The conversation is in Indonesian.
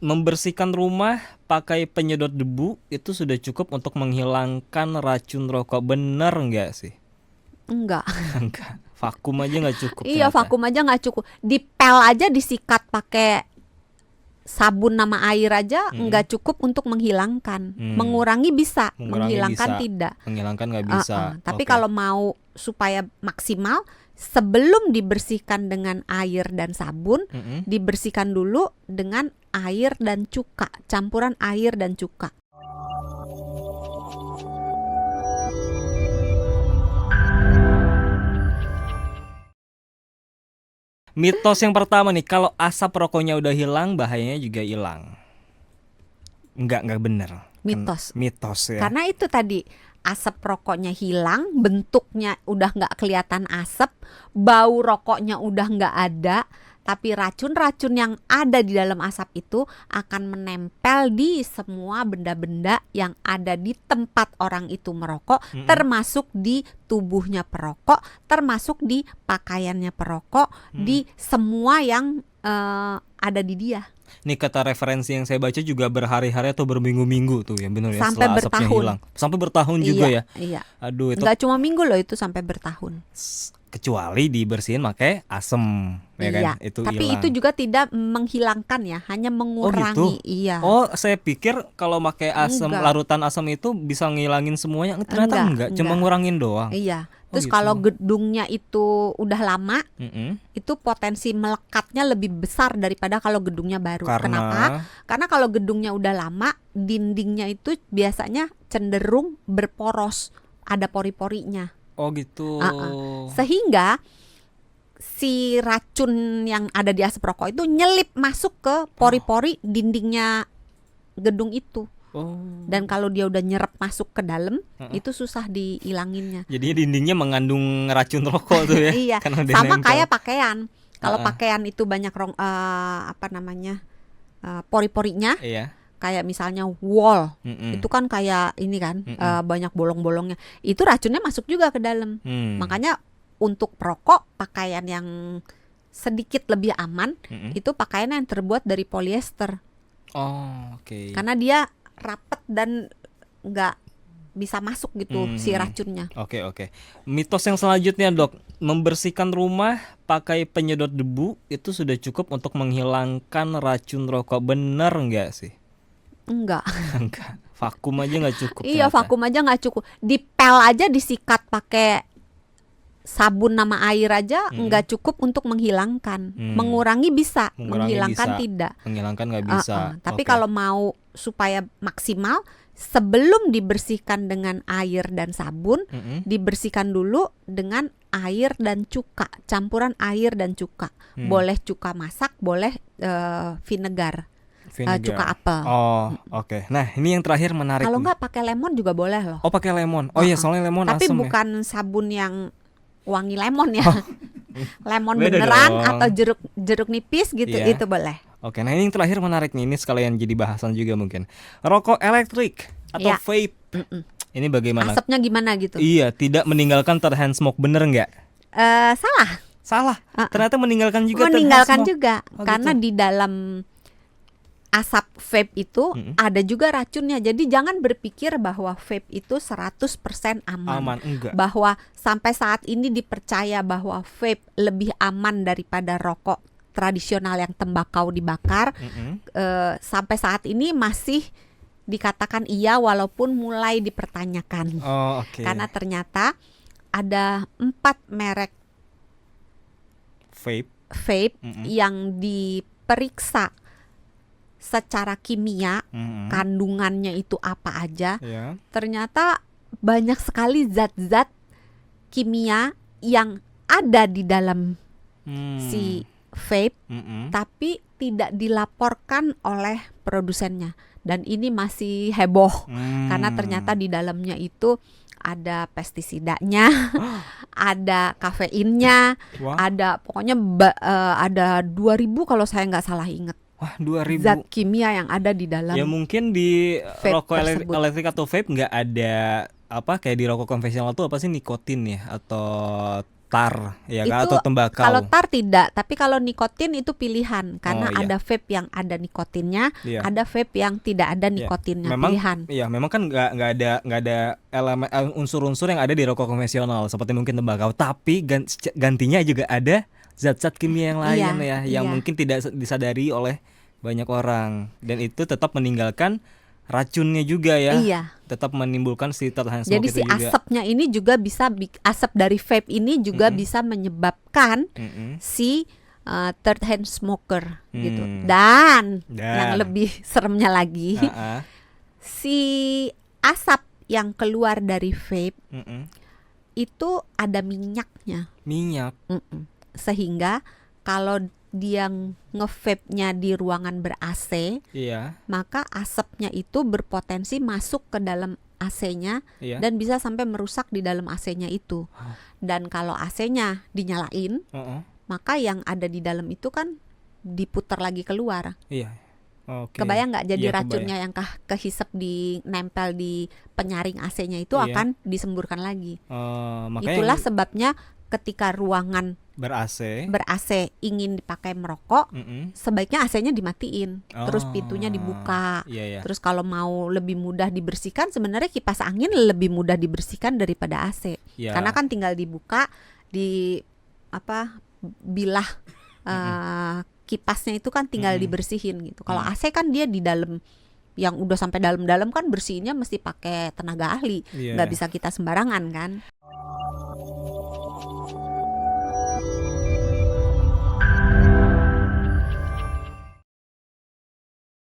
Membersihkan rumah pakai penyedot debu itu sudah cukup untuk menghilangkan racun rokok. Bener nggak sih? Enggak. Enggak. Vakum aja nggak cukup Iya, ternyata. vakum aja nggak cukup. Dipel aja, disikat pakai sabun sama air aja Mm-mm. nggak cukup untuk menghilangkan. Hmm, Mengurangi bisa, mengurangi menghilangkan bisa, tidak. menghilangkan nggak bisa. Tapi Oke. kalau mau supaya maksimal, sebelum dibersihkan dengan air dan sabun, Mm-mm. dibersihkan dulu dengan air dan cuka, campuran air dan cuka. Mitos yang pertama nih, kalau asap rokoknya udah hilang, bahayanya juga hilang. Enggak bener. Mitos. Mitos ya. Karena itu tadi, asap rokoknya hilang, bentuknya udah nggak kelihatan asap, bau rokoknya udah nggak ada, tapi racun-racun yang ada di dalam asap itu akan menempel di semua benda-benda yang ada di tempat orang itu merokok, Mm-mm. termasuk di tubuhnya perokok, termasuk di pakaiannya perokok, di semua yang ada di dia. Nih kata referensi yang saya baca juga berhari-hari atau berminggu-minggu tuh ya, bener ya, Sampai setelah asapnya bertahun. hilang. Sampai bertahun juga ya. Iya. Aduh, itu Nggak cuma minggu loh, itu sampai bertahun. kecuali dibersihin pakai asem, ya kan? Iya, Itu tapi hilang. itu juga tidak menghilangkan ya, hanya Oh mengurangi. gitu. Iya. Oh, saya pikir kalau pakai asem, Enggak. larutan asem itu bisa ngilangin semuanya. Ternyata enggak, cuma Enggak. ngurangin doang. Iya. Oh Terus gitu. kalau gedungnya itu udah lama, Mm-mm. itu potensi melekatnya lebih besar daripada kalau gedungnya baru. Karena Kenapa? Karena kalau gedungnya udah lama, dindingnya itu biasanya cenderung berporos, ada pori-porinya. oh gitu. Sehingga si racun yang ada di asap rokok itu nyelip masuk ke pori-pori dindingnya gedung itu. Oh. Dan kalau dia udah nyerap masuk ke dalam, itu susah diilanginnya. Jadi dindingnya mengandung racun rokok tuh ya. Iya, Karena dia sama nempel. kayak pakaian. Kalau pakaian itu banyak pori-porinya, Iya. kayak misalnya wall, Mm-mm. itu kan kayak ini kan, Mm-mm. banyak bolong-bolongnya. Itu racunnya masuk juga ke dalam. Makanya untuk perokok, pakaian yang sedikit lebih aman, Mm-mm. itu pakaian yang terbuat dari polyester. Oh, oke. Karena dia rapet dan nggak bisa masuk gitu si racunnya. Oke. Mitos yang selanjutnya, Dok. Membersihkan rumah pakai penyedot debu itu sudah cukup untuk menghilangkan racun rokok. Bener nggak sih? Enggak. Enggak. Vakum aja nggak cukup Iya, ternyata. vakum aja nggak cukup. Dipel aja, disikat pakai sabun sama air aja nggak cukup untuk menghilangkan. Mengurangi bisa, Mengurangi menghilangkan bisa, tidak. menghilangkan nggak bisa. Tapi Oke. kalau mau supaya maksimal, sebelum dibersihkan dengan air dan sabun, Mm-mm. dibersihkan dulu dengan air dan cuka, campuran air dan cuka. Boleh cuka masak, boleh vinegar. Vinegar. Cuka apel. Oh, oke. Nah, ini yang terakhir menarik. Kalau nih. nggak pakai lemon juga boleh loh. Oh, pakai lemon. Oh iya, soalnya lemon Tapi asem bukan sabun yang wangi lemon ya. Lemon Beda beneran dong. atau jeruk nipis gitu, Iya. itu boleh. Oke, nah ini yang terakhir menarik nih. Ini sekalian jadi bahasan juga mungkin. Rokok elektrik atau Iya. vape. Ini bagaimana? Asapnya gimana gitu? Iya, tidak meninggalkan third hand smoke, bener nggak? Salah. Salah. Ternyata meninggalkan juga third hand Meninggalkan smoke. juga. Oh, Karena gitu. di dalam asap vape itu ada juga racunnya. Jadi jangan berpikir bahwa vape itu 100% aman. Aman, enggak. Bahwa sampai saat ini dipercaya bahwa vape lebih aman daripada rokok tradisional yang tembakau dibakar. Sampai saat ini masih dikatakan iya, walaupun mulai dipertanyakan. Oh, oke. Karena ternyata ada 4 merek vape yang diperiksa secara kimia, kandungannya itu apa aja. Ya. Ternyata banyak sekali zat-zat kimia yang ada di dalam si vape, tapi tidak dilaporkan oleh produsennya. Dan ini masih heboh karena ternyata di dalamnya itu ada pestisidanya, ada kafeinnya, Wah. ada pokoknya ada 2000 kalau saya nggak salah ingat. Wah, 2000. Zat kimia yang ada di dalam. Ya mungkin di vape rokok tersebut. elektrik atau vape nggak ada apa kayak di rokok konvensional tuh apa sih, nikotin ya atau tar ya kan, Itu atau tembakau. kalau tar tidak, tapi kalau nikotin itu pilihan karena Oh, iya. ada vape yang ada nikotinnya, Iya. ada vape yang tidak ada Iya. nikotinnya, Memang, pilihan. iya, memang kan nggak ada elemen unsur-unsur yang ada di rokok konvensional seperti mungkin tembakau, tapi gantinya juga ada zat-zat kimia yang lain Iya, yang iya. mungkin tidak disadari oleh banyak orang, dan itu tetap meninggalkan racunnya juga ya. Iya. Tetap menimbulkan si third hand Jadi smoke si itu juga. asapnya ini juga bisa asap dari vape ini juga Mm-mm. bisa menyebabkan Mm-mm. si third hand smoker gitu. Hmm. Dan Dan. yang lebih seremnya lagi, Ah, ah. si asap yang keluar dari vape Mm-mm. itu ada minyaknya. Minyak. Sehingga kalau dia nge-vape-nya di ruangan ber-AC, Iya, maka asapnya itu berpotensi masuk ke dalam AC-nya iya. dan bisa sampai merusak di dalam AC-nya itu. Oh. Dan kalau AC-nya dinyalain, Uh-uh. maka yang ada di dalam itu kan diputar lagi keluar. Iya. Oke. Kebayang nggak? Jadi Iya, racunnya yang kehisap di nempel di penyaring AC-nya itu Iya. akan disemburkan lagi. Makanya Itulah sebabnya ketika ruangan ber-AC. ber-AC ingin dipakai merokok, Mm-mm. sebaiknya AC-nya dimatiin, terus Oh, pintunya dibuka. Iya, iya. Terus kalau mau lebih mudah dibersihkan, sebenarnya kipas angin lebih mudah dibersihkan daripada AC. Iya. Karena kan tinggal dibuka, di bilah kipasnya itu kan tinggal Mm-mm. dibersihin gitu. Kalau AC kan dia di dalam, yang udah sampai dalam-dalam kan bersihinnya mesti pakai tenaga ahli, Iya. nggak bisa kita sembarangan kan.